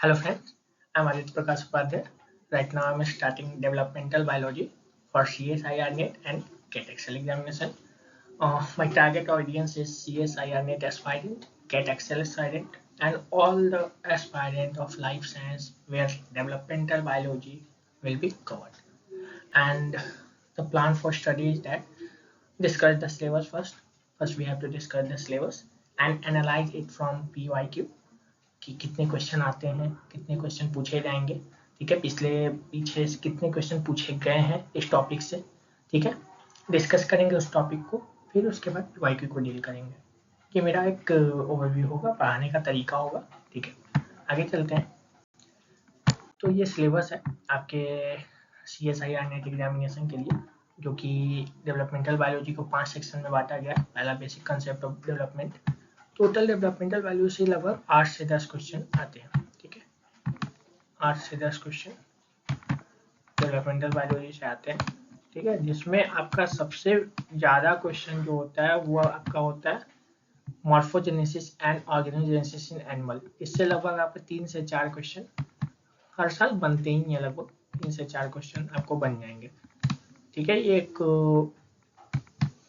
Hello friends, I'm Aditya Prakash Upadhyay. Right now I'm starting developmental biology for CSIR NET and GATE Excel examination. My target audience is CSIR NET aspirant, GATE Excel aspirant, and all the aspirant of life science where developmental biology will be covered. And the plan for study is that discuss the syllabus first. First we have to discuss the syllabus and analyze it from PYQ कि कितने question आते हैं, कितने question पूछे जाएंगे, ठीक है, पीछे से कितने क्वेश्चन पूछे गए हैं इस टॉपिक से, ठीक है, डिस्कस करेंगे उस टॉपिक को, फिर उसके बाद वाईक्यू को डील करेंगे। ये मेरा एक ओवरव्यू होगा, पढ़ाने का तरीका होगा, ठीक है। आगे चलते हैं। तो ये सिलेबस है आपके CSIR नेट एग्जामिनेशन के लिए, जो कि डेवलपमेंटल बायोलॉजी को 5 सेक्शन में बांटा गया है। पहला basic concept of development, total developmental value से लगभग 8 से 10 क्वेश्चन आते हैं, ठीक है, 8 से 10 क्वेश्चन डेवलपमेंटल बायोलॉजी से आते हैं, ठीक है, जिसमें आपका सबसे ज्यादा क्वेश्चन जो होता है वो आपका होता है morphogenesis and organogenesis in animal. इससे लगभग आपके 3 से 4 क्वेश्चन हर साल बनते ही हैं, लगभग 3 से 4 क्वेश्चन आपको बन जाएंगे, ठीक है। ये एक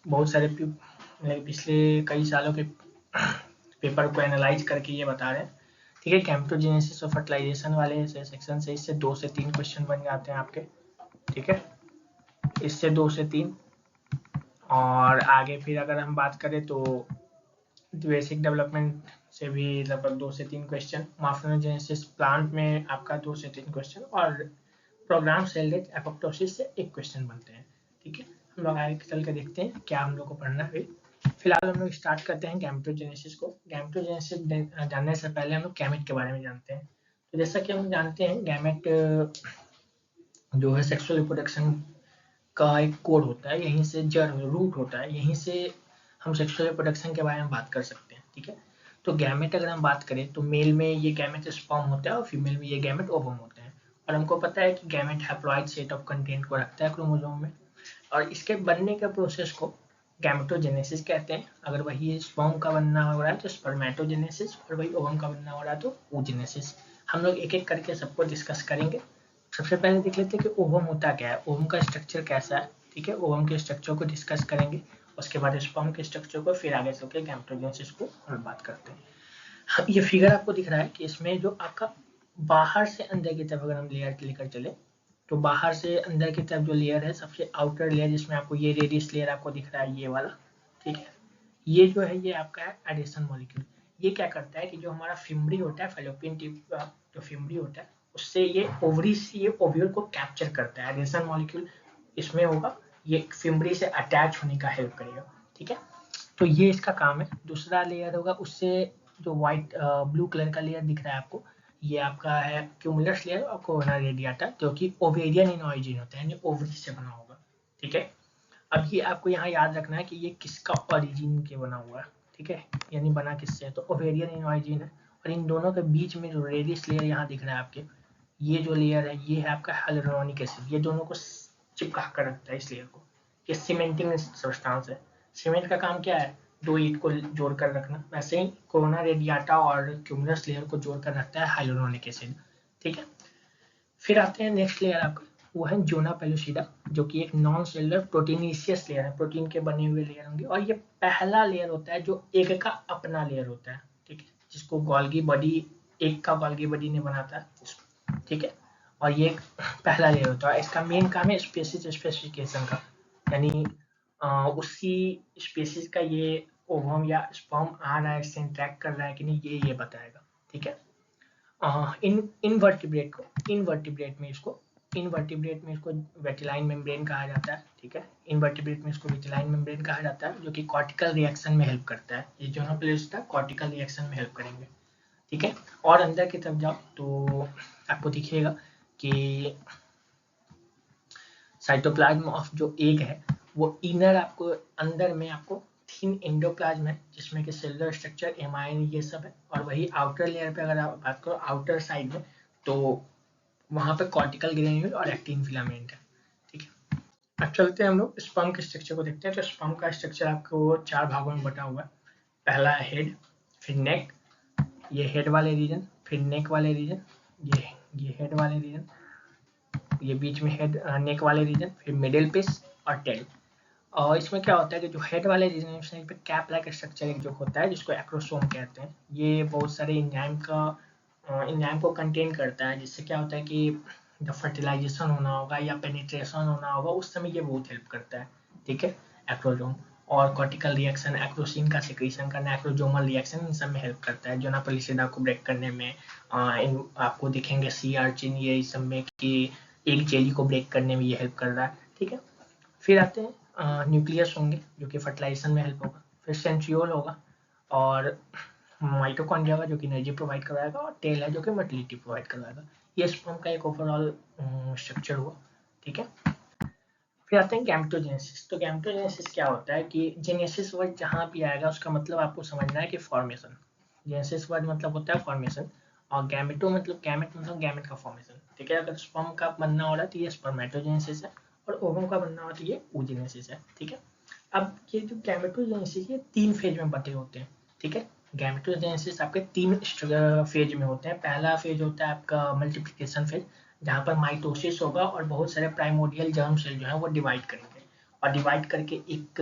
बहुत सारे पिछले कई सालों के पेपर को एनालाइज करके ये बता रहे हैं, ठीक है। गैमेटोजेनेसिस और फर्टिलाइजेशन वाले सेक्शन से इससे 2 से 3 क्वेश्चन बन जाते हैं आपके, ठीक है, इससे 2 से 3। और आगे फिर अगर हम बात करें तो बेसिक डेवलपमेंट से भी लगभग 2 से 3 क्वेश्चन, मॉर्फोजेनेसिस प्लांट में आपका 2 से 3 क्वेश्चन, और प्रोग्राम सेल डेथ एपोप्टोसिस से 1 क्वेश्चन बनते हैं, ठीक है। हम लोग आगे चल के देखते हैं क्या हम लोग को पढ़ना है। फिलहाल हम लोग स्टार्ट करते हैं गैमेटोजेनेसिस को। गैमेटोजेनेसिस जानने से पहले हम लोग गैमेट के बारे में जानते हैं। तो जैसा कि हम जानते हैं, गैमेट जो है सेक्सुअल रिप्रोडक्शन का एक कोड होता है, यहीं से जड़ रूट होता है, यहीं से हम सेक्सुअल रिप्रोडक्शन के बारे में बात कर सकते हैं, ठीक है। तो गैमेट अगर हम बात करें तो मेल में ये गैमेट स्पर्म होता है और फीमेल में ये गैमेट ओवम होते हैं। और हमको पता है कि gamete haploid set of content को रखता है क्रोमोसोम में, और इसके बनने के प्रोसेस को गैमेटोजेनेसिस कहते हैं। अगर वही स्पर्म का बनना हो रहा है तो स्पर्मेटोजेनेसिस, और वही ओवम का बनना हो रहा है तो oogenesis। हम लोग एक एक करके सबको डिस्कस करेंगे। सबसे पहले देख लेते हैं कि ओवम होता क्या है, ओवम का स्ट्रक्चर कैसा है, ठीक है। ओवम के स्ट्रक्चर को डिस्कस करेंगे, उसके बाद स्पर्म के स्ट्रक्चर को, फिर आगे चल के गैमेटोजेनेसिस को हम बात करते हैं। ये फिगर आपको दिख रहा है कि इसमें जो आपका बाहर से अंदर की तरफ अगर हम लेयर लेकर चले, तो बाहर से अंदर की तरफ जो लेयर है, सबसे आउटर लेयर जिसमें आपको ये रेडियस लेयर आपको दिख रहा है, ये वाला, ठीक है, ये जो है ये आपका है एडेशन मॉलिक्यूल। ये क्या करता है कि जो हमारा फिम्बरी होता है, फैलोपियन टिप जो फिम्बरी होता है, उससे ये ओवरी से ये ओव्यूल को कैप्चर करता है। एडेशन मॉलिक्यूल इसमें होगा, ये फिम्बरी से अटैच होने का हेल्प करेगा, ठीक है। तो ये इसका काम है। दूसरा लेयर होगा, उससे जो व्हाइट ब्लू कलर का लेयर दिख रहा है आपको, ये आपका है क्यूमुलस लेयर और कोरोना रेडिएटा, जो कि ओवेरियन इन ऑरिजिन होता है, यानी ओवरी से बना होगा, ठीक है। अब ये आपको यहाँ याद रखना है कि ये किसका ओरिजिन के बना हुआ है, ठीक है, यानी बना किससे है, तो ओवेरियन इन ऑरिजिन है। और इन दोनों के बीच में जो रेडियस लेयर यहाँ दिख रहा है आपके, ये जो लेयर है ये है आपका हाइलुरोनिक एसिड। ये दोनों को चिपका कर रखता है इस लेयर को। ये सीमेंटिंग सब्सटेंस है। सीमेंट का काम क्या है, दो ईंट को जोड़कर रखना। वैसे ही कोरोना रेडिएटा और क्यूमुलस लेयर को जोड़कर रखता है हाइलुरोनिक एसिड, ठीक है। फिर आते हैं नेक्स्ट लेयर आपका, वो है जोना पेलुसिडा, जो कि एक नॉन सेलुलर प्रोटीनिशियस लेयर है, प्रोटीन के बने हुए लेयर होंगे। और ये पहला लेयर होता है जो एग का अपना लेयर होता है, ठीक है, जिसको गोल्गी बॉडी, एग का गोल्गी बॉडी ने बनाता है, ठीक है। और ये पहला लेयर होता है। इसका मेन काम है स्पेसिस स्पेसिफिकेशन का, यानी उसी स्पेसिस का ये ओवम या स्पर्म आ रहा है, इससे इंटरेक्ट कर रहा है कि नहीं, ये बताएगा, ठीक है। इनवर्टिब्रेट में इसको वेटिलाइन मेम्ब्रेन कहा जाता है, ठीक है। इनवर्टिब्रेट में इसको वेटिलाइन मेम्ब्रेन कहा जाता है, जो कि कॉर्टिकल रिएक्शन में हेल्प करता है। ये जोना पेलुसिडा कॉर्टिकल रिएक्शन में हेल्प करेंगे, ठीक है। और अंदर की तरफ जाओ तो आपको दिखेगा कि साइटोप्लाज्म ऑफ जो एग है, वो इनर आपको अंदर में आपको थिन एंडोप्लाज्म है, जिसमें कि सेलुलर स्ट्रक्चर, एमाइन, ये सब है। और वही आउटर लेयर पे अगर आप बात करो आउटर साइड में, तो वहां पे कॉर्टिकल ग्रेन्यूल और एक्टिन फिलामेंट है, ठीक है। अब चलते हैं हम लोग स्पर्म के स्ट्रक्चर को देखते हैं। तो स्पर्म का स्ट्रक्चर आपको 4 भागों में बटा हुआ है। पहला हेड, फिर नेक, ये हेड वाले रीजन, फिर नेक वाले रीजन, ये हेड वाले रीजन, ये बीच में हेड नेक वाले रीजन, फिर मिडिल पीस और टेल। और इसमें क्या होता है कि जो हेड वाले रीजन पे कैप लाइक स्ट्रक्चर एक जो होता है जिसको एक्रोसोम कहते हैं, ये बहुत सारे एंजाइम को कंटेन करता है, जिससे क्या होता है कि जब फर्टिलाइजेशन होना होगा या पेनिट्रेशन होना होगा उस समय ये बहुत हेल्प करता है। ठीक है, एक्रोजोम और कॉर्टिकल रिएक्शन, एक्रोसिन का सिक्रीशन करना, एक्रोजोमल रिएक्शन इन सब में हेल्प करता है। जोनापेलिसिडा को ब्रेक करने में आपको दिखेंगे सी आर्चिन ये इस सब में कि एक जेली को ब्रेक करने में ये हेल्प कर रहा है। ठीक है, फिर आते हैं न्यूक्लियस होंगे जो कि फर्टिलाइजेशन में हेल्प होगा, फिर सेंट्रियोल होगा और माइटोकॉन्ड्रिया होगा जो कि एनर्जी प्रोवाइड करवाएगा, और टेल है जो कि मोटिलिटी प्रोवाइड करवाएगा। ये स्पर्म का एक ओवरऑल स्ट्रक्चर हुआ। ठीक है, फिर आते हैं गैमेटोजेनेसिस। तो गैमेटोजेनेसिस क्या होता है कि जेनेसिस वर्ड जहाँ भी आएगा उसका मतलब आपको समझना है कि फॉर्मेशन। जेनेसिस वर्ड मतलब होता है फॉर्मेशन, और गैमेटो मतलब गैमेट मतलब गैमेट का फॉर्मेशन। ठीक है, अगर स्पर्म का बनना हो रहा है तो ये स्पर्मेटोजेनेसिस है, और ओवम का बनना हो तो ये oogenesis है। ठीक है, अब ये जो गैमेटोजेनेसिस ये 3 फेज में बटे होते हैं। ठीक है, गैमेटोजेनेसिस आपके 3 फेज में होते हैं। पहला फेज होता है आपका मल्टीप्लिकेशन फेज, जहाँ पर माइटोसिस होगा और बहुत सारे प्राइमोडियल जर्म सेल जो है वो डिवाइड करेंगे, और डिवाइड करके एक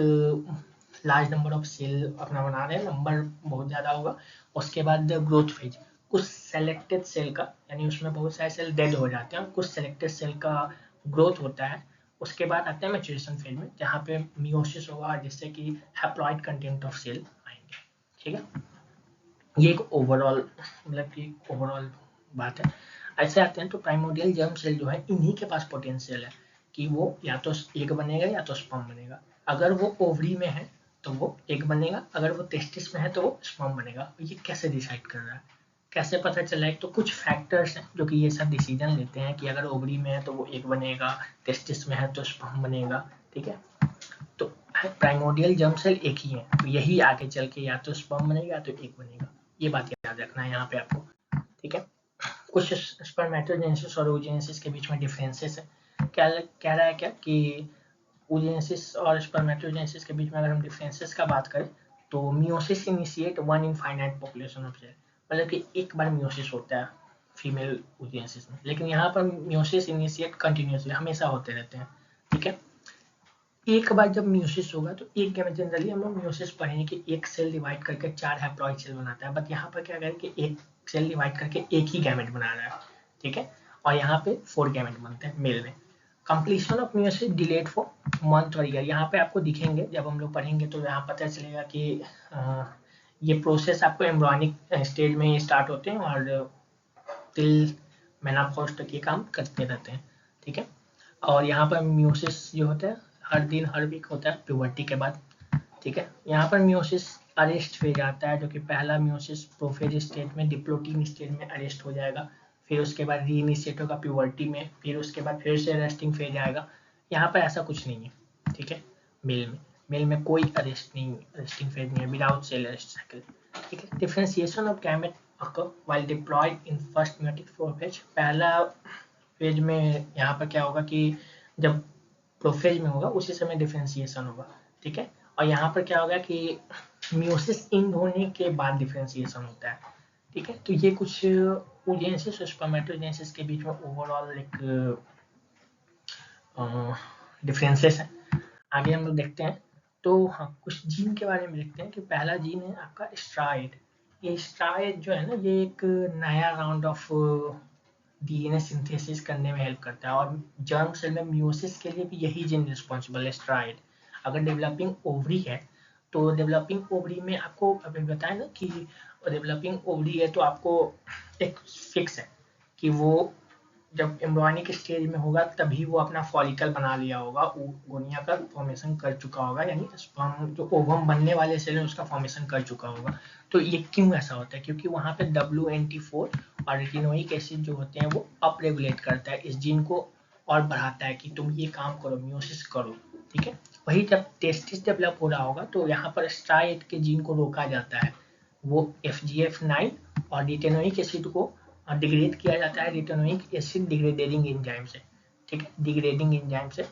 लार्ज नंबर ऑफ सेल अपना बना रहे हैं, नंबर बहुत ज़्यादा होगा। उसके बाद ग्रोथ फेज, कुछ सेलेक्टेड सेल का, यानी उसमें बहुत सारे सेल डेड हो जाते हैं, कुछ सेलेक्टेड सेल का ग्रोथ होता है। उसके बाद आते हैं मैच्योरेशन फेज में, जहाँ पे मियोसिस होगा जिससे कि हैप्लॉइड कंटेंट ऑफ सेल आएंगे। ठीक है, ये एक ओवरऑल मतलब कि ओवरऑल बात है। ऐसे आते हैं तो प्राइमोडियल जर्म सेल जो है इन्हीं के पास पोटेंशियल है कि वो या तो एग बनेगा या तो स्पर्म बनेगा। अगर वो ओवरी में है तो वो एग बनेगा, अगर वो टेस्टिस में है तो वो स्पर्म बनेगा। ये कैसे डिसाइड कर रहा है, कैसे पता चला है? तो कुछ फैक्टर्स हैं जो कि ये सब डिसीजन लेते हैं कि अगर ओवरी में है तो वो एग बनेगा, टेस्टिस में है तो स्पर्म बनेगा। ठीक है, तो प्राइमोडियल जर्म सेल एक ही है, तो यही आगे चल के या तो स्पर्म बनेगा या तो एग बनेगा। ये बात याद रखना है यहाँ पे आपको। ठीक है, कुछ स्पर्मेटोजेनेसिस और oogenesis के बीच में डिफरेंसेस है। क्या कह रहा है क्या कि oogenesis और स्पर्मेटोजेनेसिस के बीच में अगर हम डिफरेंसेस का बात करें तो meiosis initiate one in finite population of cell, मतलब कि एक बार मियोसिस होता है फीमेल oogenesis में, लेकिन यहाँ पर मियोसिस इनिशिएट कंटिन्यूसली हमेशा होते रहते हैं। ठीक है, एक बार जब मियोसिस होगा तो एक गैमेट, जनरली हम लोग मियोसिस पढ़ेंगे कि एक सेल डिवाइड करके 4 हैप्लॉइड सेल बनाता है, बट यहाँ पर क्या करें कि एक सेल डिवाइड करके एक ही गैमेट बना रहा है। ठीक है, और यहाँ पे 4 गैमेट बनते हैं मेल में। Completion of meiosis delayed for month और ईयर, यहाँ पे आपको दिखेंगे जब हम लोग पढ़ेंगे तो यहाँ पता चलेगा कि ये प्रोसेस आपको एम्ब्रियोनिक स्टेज में स्टार्ट होते हैं और टिल मेनापोज तक ये काम करते रहते हैं। ठीक है, और यहाँ पर मियोसिस जो होता है हर दिन हर वीक होता है प्यूबर्टी के बाद। ठीक है, यहाँ पर मियोसिस अरेस्ट फेज आता है, जो कि पहला मियोसिस प्रोफेज स्टेज में डिप्लोटीन स्टेज में अरेस्ट हो जाएगा, फिर उसके बाद री इनिशिएट होगा प्यूबर्टी में, फिर उसके बाद फिर से रेस्टिंग फेज आएगा। यहाँ पर ऐसा कुछ नहीं है। ठीक है, मेल में कोई अरेस्टिंग फेज नहीं है, विदाउट सेल अरेस्ट साइकिल। ठीक है, differentiation of gamete occur while diploid in first meiotic phase। पहला फेज में यहाँ पर क्या होगा कि जब प्रोफेज में होगा उसी समय डिफरेंशिएशन होगा। ठीक है, और यहाँ पर क्या होगा कि मियोसिस इंड होने के बाद डिफरेंशिएशन होता है। ठीक है, तो ये कुछ oogenesis और स्पर्मेटोजेनेसिस के बीच में ओवरऑल एक डिफरेंसेस है। आगे हम लोग देखते हैं तो हाँ कुछ जीन के बारे में देखते हैं कि पहला जीन है आपका स्ट्राइड। ये स्ट्राइड जो है ना ये एक नया राउंड ऑफ डीएनए सिंथेसिस करने में हेल्प करता है, और जर्म सेल में मियोसिस के लिए भी यही जीन रिस्पॉन्सिबल है स्ट्राइड। अगर डेवलपिंग ओवरी है तो डेवलपिंग ओवरी में आपको अभी बताया ना कि डेवलपिंग ओवरी है तो आपको एक फिक्स है कि वो जब एम्ब्रियोनिक स्टेज में होगा तभी वो अपना फॉलिकल बना लिया होगा, गोनिया का फॉर्मेशन कर चुका होगा, यानी स्पर्म जो ओवम बनने वाले सेल है उसका फॉर्मेशन कर चुका होगा। तो ये क्यों ऐसा होता है? क्योंकि वहाँ पे WNT4 और रेटिनोइक एसिड जो होते हैं वो अप रेगुलेट करता है इस जीन को और बढ़ाता है कि तुम ये काम करो, मियोसिस करो। ठीक है, वही जब टेस्टिस डेवलप हो रहा होगा तो यहाँ पर स्ट्राइड के जीन को रोका जाता है, वो FGF9 और रेटिनोइक एसिड को डिग्रेड किया जाता है रेटिनोइक एसिड डिग्रेडिंग एंजाइम से। ठीक है, डिग्रेडिंग एंजाइम से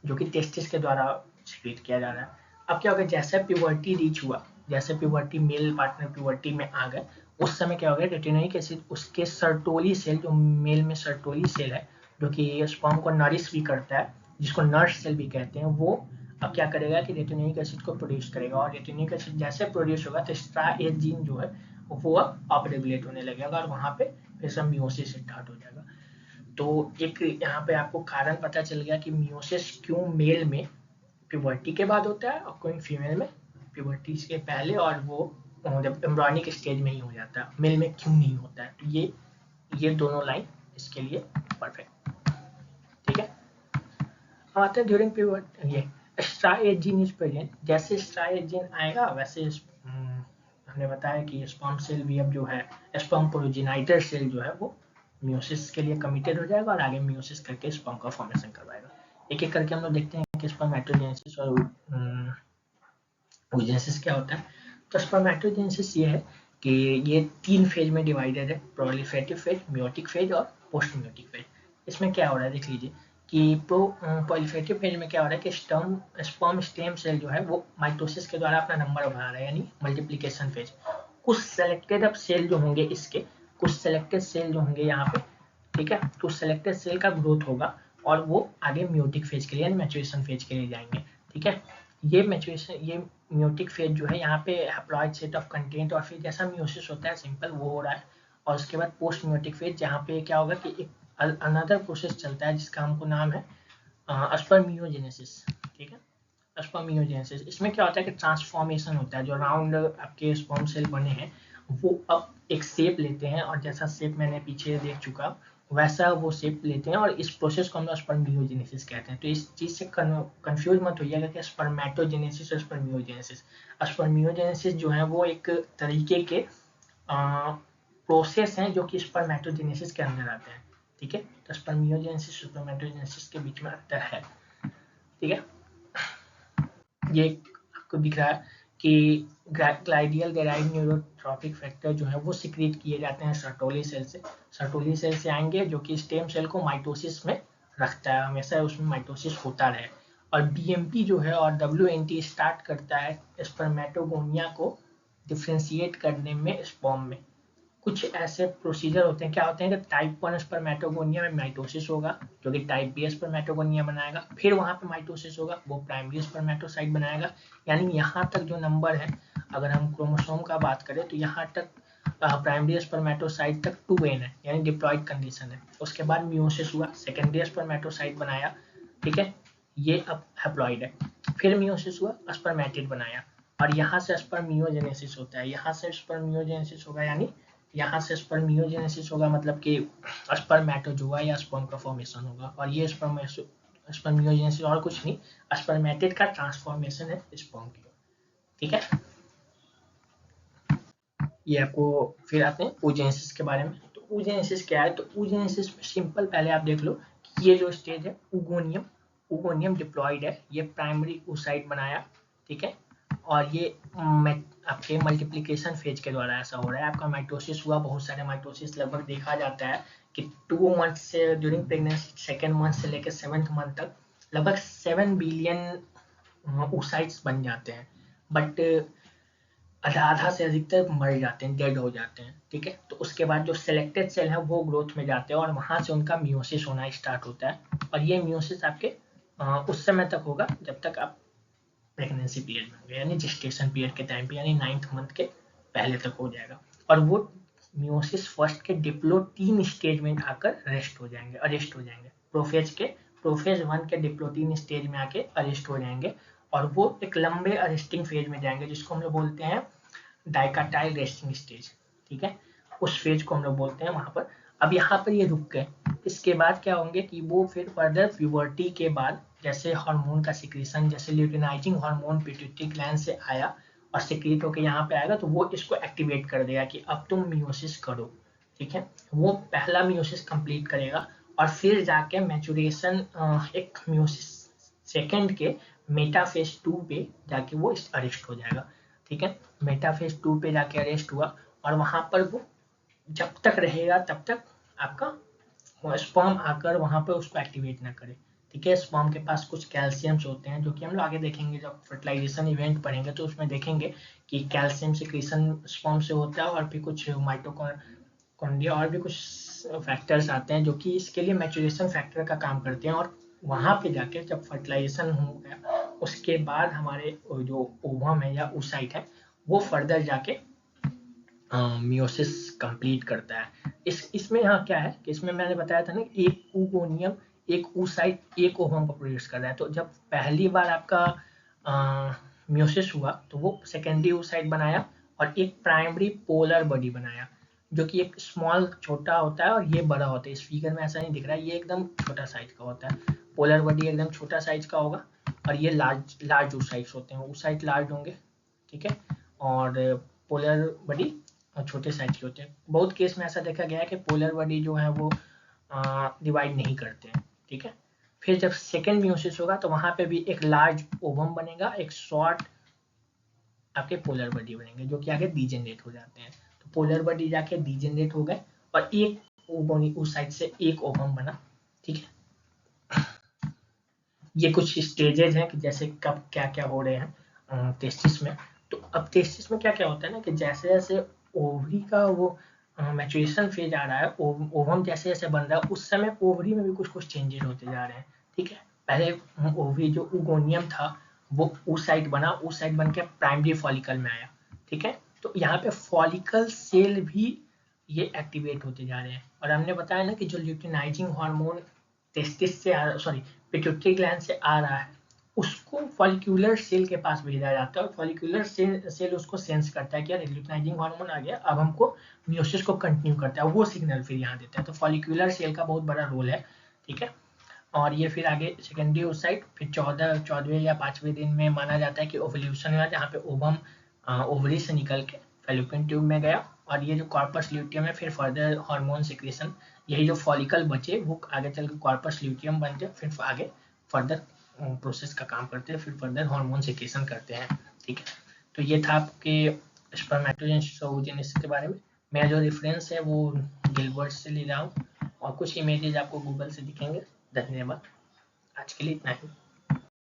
जो कि टेस्टिस के द्वारा सिक्रीट किया जा रहा है। अब क्या होगा, जैसे प्यूबर्टी रीच हुआ, जैसे प्यूबर्टी मेल पार्टनर प्यूबर्टी में आ गए उस समय क्या होगा, रेटिनोइक एसिड उसके सर्टोली सेल, जो मेल में सर्टोली सेल है जो कि स्पर्म को नरिश भी करता है, जिसको नर्स सेल भी कहते हैं, वो अब क्या करेगा कि रेटिनोइक एसिड को प्रोड्यूस करेगा, और रेटिनोइक एसिड जैसे प्रोड्यूस होगा तो स्ट्रा-एच जीन जो है वो अप रेगुलेट होने लगेगा, और वहाँ पे फिर सब मियोसिस स्टार्ट हो जाएगा। तो एक यहाँ पे आपको कारण पता चल गया कि मियोसिस क्यों मेल में प्यूबर्टी के बाद होता है और कोई फीमेल में प्यूबर्टी के पहले, और वो जब एम्ब्रॉयनिक स्टेज में ही हो जाता है, मेल में क्यों नहीं होता है। तो ये दोनों लाइन इसके लिए परफेक्ट, ठीक है। हम आते हैं ड्यूरिंग प्यूबर्टी, ये स्ट्रा-एच जीन इज प्रेजेंट। जैसे स्ट्रा-एच जीन आएगा वैसे हमने बताया कि स्पर्म सेल भी अब जो है, स्पर्म प्रोजेनाइटर सेल जो है वो मियोसिस के लिए कमिटेड हो जाएगा और आगे मियोसिस करके स्पर्म का फॉर्मेशन करवाएगा। एक एक करके हम लोग देखते हैं कि स्पर्मेटोजेनेसिस और ओजेनेसिस क्या होता है। तो स्पर्मेटोजेनेसिस ये है कि ये 3 फेज में डिवाइडेड है, प्रोलिफेरेटिव फेज, मियोटिक फेज और पोस्ट मियोटिक फेज। इसमें क्या हो रहा है देख लीजिए कि प्रोलिफेरेटिव फेज में क्या हो रहा है कि स्पर्म स्टेम सेल जो है वो माइटोसिस के द्वारा अपना नंबर बना रहा है, यानी मल्टीप्लिकेशन फेज। कुछ सेलेक्टेड अब सेल जो होंगे इसके, कुछ सेलेक्टेड सेल जो होंगे यहाँ पे, ठीक है, तो सेलेक्टेड सेल का ग्रोथ होगा और वो आगे म्यूटिक फेज के लिए यानी मैचुरेशन फेज के लिए जाएंगे, ठीक है। ये म्यूटिक फेज जो है यहाँ पे हैप्लॉइड सेट ऑफ कंटेंट, और फिर जैसा म्यूसिस होता है सिंपल वो हो रहा है, और उसके बाद पोस्ट म्यूटिक फेज जहाँ पे क्या होगा कि एक अनदर प्रोसेस चलता है जिसका हमको नाम है स्पर्मियोजेनेसिस, ठीक है, स्पर्मियोजेनेसिस। इसमें क्या होता है कि ट्रांसफॉर्मेशन होता है, जो राउंड आपके स्पर्म सेल बने हैं वो अब एक शेप लेते हैं, और जैसा शेप मैंने पीछे देख चुका वैसा वो शेप लेते हैं, और इस प्रोसेस को हम लोग स्पर्मियोजेनेसिस कहते हैं। तो इस चीज से कंफ्यूज मत होइएगा कि स्पर्मेटोजेनेसिस और स्पर्मियोजेनेसिस। स्पर्मियोजेनेसिस जो है वो एक तरीके के प्रोसेस हैं जो कि स्पर्मेटोजेनेसिस के अंदर आते हैं, ठीक है। तो स्पर्मियोजेनेसिस स्पर्मेटोजेनेसिस के बीच में अंतर है, ठीक है। ये आपको दिख रहा है कि ग्लाइडियल डेराइव्ड न्यूरोट्रॉपिक फैक्टर जो है वो सिक्रीट किए जाते हैं सर्टोली सेल से। सर्टोली सेल से आएंगे जो कि स्टेम सेल को माइटोसिस में रखता है, हमेशा उसमें माइटोसिस होता रहे। और बीएमपी जो है और डब्ल्यूएनटी स्टार्ट करता है स्पर्मेटोगोनिया को डिफ्रेंशिएट करने में स्पर्म में। कुछ ऐसे प्रोसीजर होते हैं, क्या होते हैं कि टाइप 1 स्पर्मेटोगोनिया में माइटोसिस होगा जो कि टाइप बी स्पर्मेटोगोनिया बनाएगा, फिर वहाँ पे माइटोसिस होगा वो प्राइमरी स्पर्मेटोसाइट बनाएगा। यानी यहाँ तक जो नंबर है, अगर हम क्रोमोसोम का बात करें तो यहाँ तक प्राइमरी स्पर्मेटोसाइट तक 2n है, यानी डिप्लॉइड कंडीशन है। उसके बाद मियोसिस हुआ, सेकेंडरी स्पर्मेटोसाइट बनाया, ठीक है, ये अब हैप्लॉइड है। फिर मियोसिस हुआ, स्पर्मेटिड बनाया, और यहाँ से स्पर्मियोजेनेसिस होता है। यहाँ से स्पर्मियोजेनेसिस होगा, यानी यहाँ से स्पर्मियोजेनेसिस होगा मतलब कि स्पर्मेटोजोआ या स्पर्म का फॉर्मेशन होगा, और ये स्पर्मियोजेनेसिस और कुछ नहीं, स्पर्मेटिड का ट्रांसफॉर्मेशन है स्पर्म की, ठीक है। ये आपको फिर आते हैं oogenesis के बारे में। तो oogenesis क्या है, तो oogenesis में सिंपल पहले आप देख लो कि ये जो स्टेज है उगोनियम डिप्लॉइड है, ये प्राइमरी oocyte बनाया, ठीक है, और ये आपके मल्टीप्लिकेशन फेज के द्वारा ऐसा हो रहा है। आपका माइटोसिस हुआ, बहुत सारे माइटोसिस लगभग देखा जाता है कि 2 मंथ से ड्यूरिंग प्रेगनेंसी, सेकेंड मंथ से लेकर 7th मंथ तक लगभग 7 बिलियन oocytes बन जाते हैं, बट आधा से अधिकतर मर जाते हैं, डेड हो जाते हैं, ठीक है। तो उसके बाद जो सिलेक्टेड सेल है वो ग्रोथ में जाते हैं और वहां से उनका मियोसिस होना स्टार्ट होता है, और ये मियोसिस आपके उस समय तक होगा जब तक आप प्रेगनेंसी पीरियड में होंगे, यानी जेस्टेशन पीरियड के टाइम पे, यानी 9th मंथ के पहले तक हो जाएगा। और वो मियोसिस फर्स्ट के डिप्लो 3 स्टेज में आकर अरेस्ट हो जाएंगे। प्रोफेज 1 के डिप्लो 3 स्टेज में आके अरेस्ट हो जाएंगे, और वो एक लंबे अरेस्टिंग फेज में जाएंगे जिसको हम लोग बोलते हैं डाइकाटाइल रेस्टिंग स्टेज, ठीक है। उस फेज को हम लोग बोलते हैं वहां पर। अब यहाँ पर ये रुक गए, इसके बाद क्या होंगे कि वो फिर फर्दर प्यूबर्टी के बाद जैसे हार्मोन का सिक्रीशन, जैसे ल्यूटिनाइजिंग हार्मोन पिट्यूटरी ग्लैंड से आया और सिक्रीट होकर यहाँ पे आएगा, तो वो इसको एक्टिवेट कर देगा कि अब तुम मियोसिस करो, ठीक है। वो पहला मियोसिस कंप्लीट करेगा और फिर जाके मैचुरेशन एक मियोसिस सेकेंड के मेटाफेज 2 पे जाके वो अरेस्ट हो जाएगा, ठीक है। मेटाफेज 2 पे जाके अरेस्ट हुआ, और वहां पर वो जब तक रहेगा तब तक आपका स्पर्म आकर वहां पर उसको एक्टिवेट ना करे, ठीक है। स्पर्म के पास कुछ कैल्शियम्स होते हैं जो कि हम लोग आगे देखेंगे, जब फर्टिलाइजेशन इवेंट पढ़ेंगे तो उसमें देखेंगे कि कैल्शियम सिक्रीशन स्पर्म से होता है, और भी कुछ माइटोकॉन्ड्रिया और भी कुछ फैक्टर्स आते हैं जो कि इसके लिए मैच्योरेशन फैक्टर का काम करते हैं। और वहाँ पे जाके जब फर्टिलाइजेशन हो गया उसके बाद हमारे जो ओवम है या oocyte है वो फर्दर जाके मियोसिस कंप्लीट करता है। इसमें यहाँ क्या है कि इसमें मैंने बताया था ना, एक oogoनियम एक oocyte एक ओवम को प्रोड्यूस कर रहा है। तो जब पहली बार आपका मियोसिस हुआ तो वो सेकेंडरी oocyte बनाया और एक प्राइमरी पोलर बॉडी बनाया, जो कि एक स्मॉल छोटा होता है और ये बड़ा होता है। इस फिगर में ऐसा नहीं दिख रहा है, ये एकदम छोटा साइज का होता है। पोलर बॉडी एकदम छोटा साइज का होगा और ये लार्ज oocytes होते हैं, oocyte लार्ज होंगे, ठीक है, और पोलर बॉडी छोटे साइज के होते हैं। बहुत केस में ऐसा देखा गया है कि पोलर बॉडी जो है वो डिवाइड नहीं करते हैं, ठीक है। फिर जब सेकेंड मियोसिस होगा तो वहां पे भी एक लार्ज ओवम बनेगा, एक शॉर्ट आपके पोलर बॉडी बनेंगे जो कि आगे डीजेनरेट हो जाते हैं। तो पोलर बॉडी जाके डीजेनरेट हो गए और एक ओवम उस साइड से एक ओवम बना, ठीक है। ये कुछ स्टेजेस हैं कि जैसे कब क्या क्या हो रहे हैं टेस्टिस में। तो अब टेस्टिस में क्या क्या होता है ना कि जैसे जैसे ओवरी का वो मैच्योरेशन फेज आ रहा है, ओवम जैसे जैसे बन रहा है, उस समय ओवरी में भी कुछ कुछ चेंजेस होते जा रहे हैं, ठीक है। पहले ओवरी जो oogoनियम था वो oocyte बना, oocyte बन के प्राइमरी फॉलिकल में आया, ठीक है। तो यहाँ पे फॉलिकल सेल भी ये एक्टिवेट होते जा रहे हैं। और हमने बताया ना कि जो ल्यूटिनाइजिंग हार्मोन टेस्टिस से सॉरी पिट्यूटरी ग्लैंड से आ रहा है उसको फॉलिक्यूलर सेल के पास भेजा जाता है, और फॉलिक्यूलर सेल उसको सेंस करता है कि यार ल्यूटिनाइजिंग हार्मोन आ गया, अब हमको मियोसिस को कंटिन्यू करता है, वो सिग्नल फिर यहाँ देता है। तो फॉलिक्यूलर सेल का बहुत बड़ा रोल है, ठीक है। और ये फिर आगे सेकेंडरी oocyte फिर 14वें या 5वें दिन में माना जाता है कि ओवल्यूशन हुआ, जहाँ पे ओवम ओवरी से निकल के फैलोपियन ट्यूब में गया, और ये जो कॉर्पस ल्यूटियम है फिर फर्दर हार्मोन सिक्रेशन, यही जो फॉलिकल बचे वो आगे चल के कॉर्पस ल्यूटियम बनते हैं, फिर आगे फर्दर प्रोसेस का काम करते हैं, फिर फर्दर हार्मोन सिक्रेशन करते हैं, ठीक है। तो ये था आपके स्पर्मेटोजेनेसिस और oogenesis के बारे में। मेरा जो रेफरेंस है वो गिलबर्ट से ले रहा हूँ, और कुछ इमेजेस आपको गूगल से दिखेंगे। धन्यवाद, आज के लिए इतना ही।